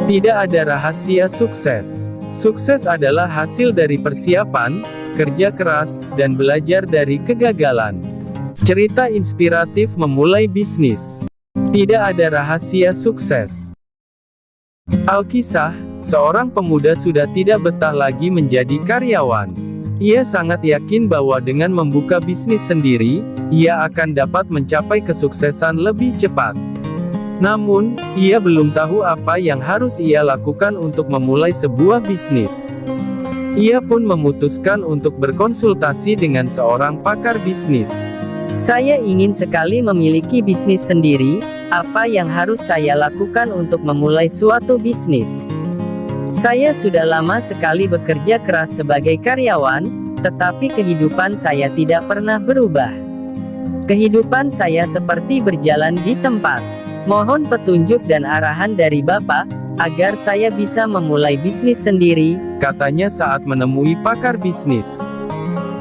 Tidak ada rahasia sukses. Sukses adalah hasil dari persiapan, kerja keras, dan belajar dari kegagalan. Cerita inspiratif memulai bisnis. Tidak ada rahasia sukses. Alkisah, seorang pemuda sudah tidak betah lagi menjadi karyawan. Ia sangat yakin bahwa dengan membuka bisnis sendiri, ia akan dapat mencapai kesuksesan lebih cepat. Namun, ia belum tahu apa yang harus ia lakukan untuk memulai sebuah bisnis. Ia pun memutuskan untuk berkonsultasi dengan seorang pakar bisnis. Saya ingin sekali memiliki bisnis sendiri. Apa yang harus saya lakukan untuk memulai suatu bisnis? Saya sudah lama sekali bekerja keras sebagai karyawan, tetapi kehidupan saya tidak pernah berubah. Kehidupan saya seperti berjalan di tempat. Mohon petunjuk dan arahan dari Bapak, agar saya bisa memulai bisnis sendiri, katanya saat menemui pakar bisnis.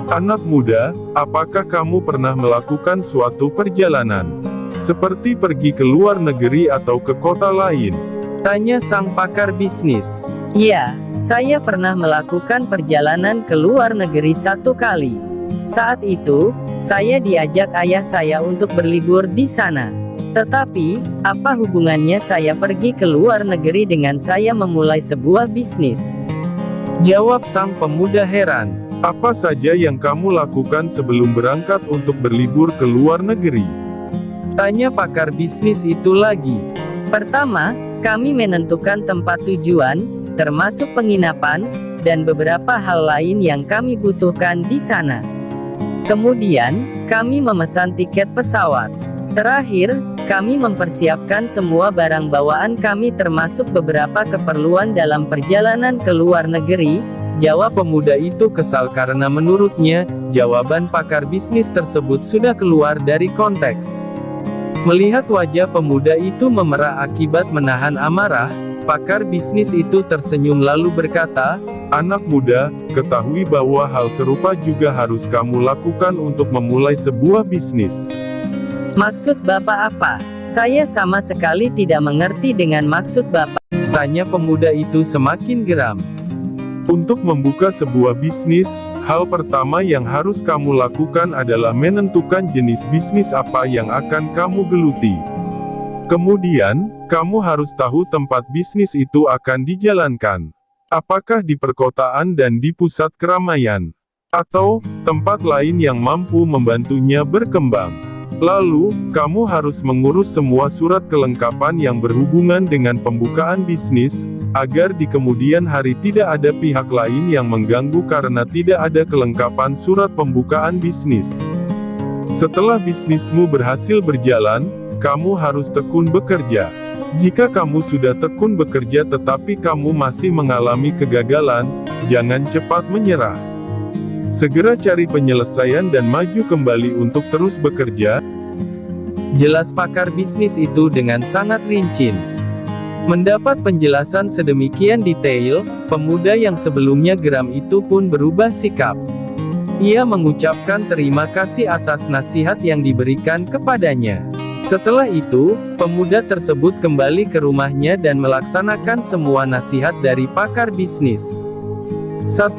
Anak muda, apakah kamu pernah melakukan suatu perjalanan? Seperti pergi ke luar negeri atau ke kota lain? Tanya sang pakar bisnis. Ya, saya pernah melakukan perjalanan ke luar negeri 1 kali. Saat itu, saya diajak ayah saya untuk berlibur di sana. Tetapi, apa hubungannya saya pergi ke luar negeri dengan saya memulai sebuah bisnis? Jawab sang pemuda heran. Apa saja yang kamu lakukan sebelum berangkat untuk berlibur ke luar negeri? Tanya pakar bisnis itu lagi. Pertama, kami menentukan tempat tujuan, termasuk penginapan, dan beberapa hal lain yang kami butuhkan di sana. Kemudian, kami memesan tiket pesawat. Terakhir, kami mempersiapkan semua barang bawaan kami termasuk beberapa keperluan dalam perjalanan ke luar negeri. Jawab pemuda itu kesal karena menurutnya, jawaban pakar bisnis tersebut sudah keluar dari konteks. Melihat wajah pemuda itu memerah akibat menahan amarah, pakar bisnis itu tersenyum lalu berkata, Anak muda, ketahui bahwa hal serupa juga harus kamu lakukan untuk memulai sebuah bisnis. Maksud Bapak apa? Saya sama sekali tidak mengerti dengan maksud Bapak. Tanya pemuda itu semakin geram. Untuk membuka sebuah bisnis, hal pertama yang harus kamu lakukan adalah menentukan jenis bisnis apa yang akan kamu geluti. Kemudian, kamu harus tahu tempat bisnis itu akan dijalankan. Apakah di perkotaan dan di pusat keramaian? Atau, tempat lain yang mampu membantunya berkembang. Lalu, kamu harus mengurus semua surat kelengkapan yang berhubungan dengan pembukaan bisnis, agar di kemudian hari tidak ada pihak lain yang mengganggu karena tidak ada kelengkapan surat pembukaan bisnis. Setelah bisnismu berhasil berjalan, kamu harus tekun bekerja. Jika kamu sudah tekun bekerja tetapi kamu masih mengalami kegagalan, jangan cepat menyerah. Segera cari penyelesaian dan maju kembali untuk terus bekerja. Jelas pakar bisnis itu dengan sangat rinci. Mendapat penjelasan sedemikian detail, pemuda yang sebelumnya geram itu pun berubah sikap. Ia mengucapkan terima kasih atas nasihat yang diberikan kepadanya. Setelah itu, pemuda tersebut kembali ke rumahnya dan melaksanakan semua nasihat dari pakar bisnis. 1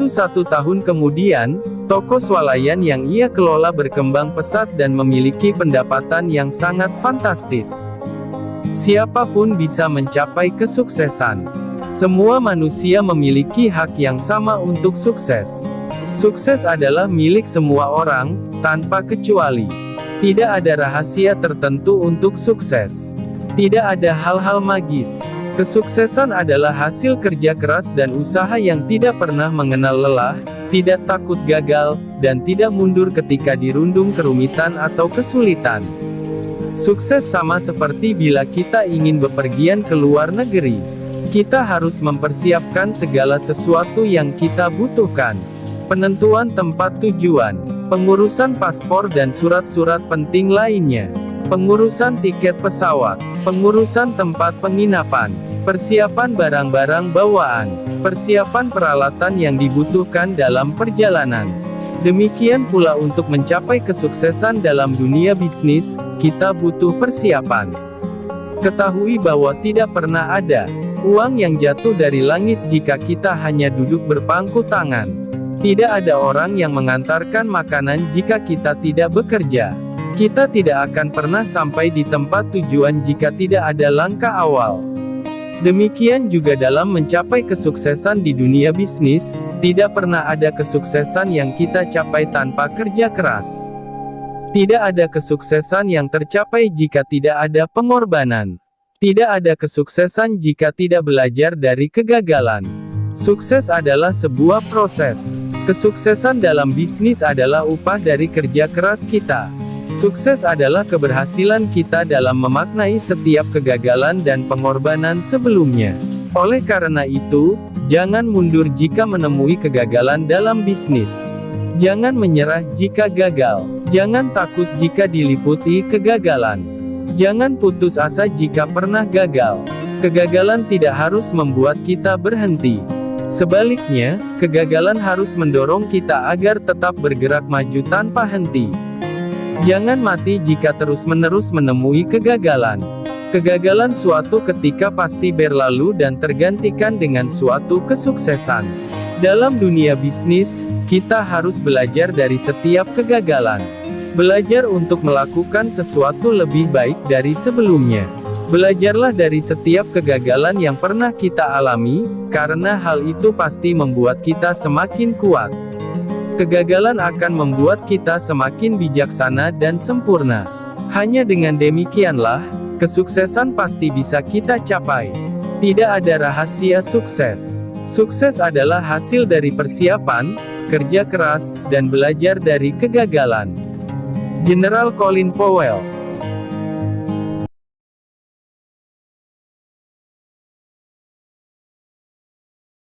tahun kemudian, toko swalayan yang ia kelola berkembang pesat dan memiliki pendapatan yang sangat fantastis. Siapapun bisa mencapai kesuksesan. Semua manusia memiliki hak yang sama untuk sukses. Sukses adalah milik semua orang, tanpa kecuali. Tidak ada rahasia tertentu untuk sukses. Tidak ada hal-hal magis. Kesuksesan adalah hasil kerja keras dan usaha yang tidak pernah mengenal lelah, tidak takut gagal, dan tidak mundur ketika dirundung kerumitan atau kesulitan. Sukses sama seperti bila kita ingin bepergian ke luar negeri. Kita harus mempersiapkan segala sesuatu yang kita butuhkan. Penentuan tempat tujuan, pengurusan paspor dan surat-surat penting lainnya, pengurusan tiket pesawat, pengurusan tempat penginapan, persiapan barang-barang bawaan, persiapan peralatan yang dibutuhkan dalam perjalanan. Demikian pula untuk mencapai kesuksesan dalam dunia bisnis, kita butuh persiapan. Ketahui bahwa tidak pernah ada uang yang jatuh dari langit jika kita hanya duduk berpangku tangan. Tidak ada orang yang mengantarkan makanan jika kita tidak bekerja. Kita tidak akan pernah sampai di tempat tujuan jika tidak ada langkah awal. Demikian juga dalam mencapai kesuksesan di dunia bisnis, tidak pernah ada kesuksesan yang kita capai tanpa kerja keras. Tidak ada kesuksesan yang tercapai jika tidak ada pengorbanan. Tidak ada kesuksesan jika tidak belajar dari kegagalan. Sukses adalah sebuah proses. Kesuksesan dalam bisnis adalah upah dari kerja keras kita. Sukses adalah keberhasilan kita dalam memaknai setiap kegagalan dan pengorbanan sebelumnya. Oleh karena itu, jangan mundur jika menemui kegagalan dalam bisnis. Jangan menyerah jika gagal. Jangan takut jika diliputi kegagalan. Jangan putus asa jika pernah gagal. Kegagalan tidak harus membuat kita berhenti. Sebaliknya, kegagalan harus mendorong kita agar tetap bergerak maju tanpa henti. Jangan mati jika terus-menerus menemui kegagalan. Kegagalan suatu ketika pasti berlalu dan tergantikan dengan suatu kesuksesan. Dalam dunia bisnis, kita harus belajar dari setiap kegagalan. Belajar untuk melakukan sesuatu lebih baik dari sebelumnya. Belajarlah dari setiap kegagalan yang pernah kita alami, karena hal itu pasti membuat kita semakin kuat. Kegagalan akan membuat kita semakin bijaksana dan sempurna. Hanya dengan demikianlah, kesuksesan pasti bisa kita capai. Tidak ada rahasia sukses. Sukses adalah hasil dari persiapan, kerja keras, dan belajar dari kegagalan. General Colin Powell.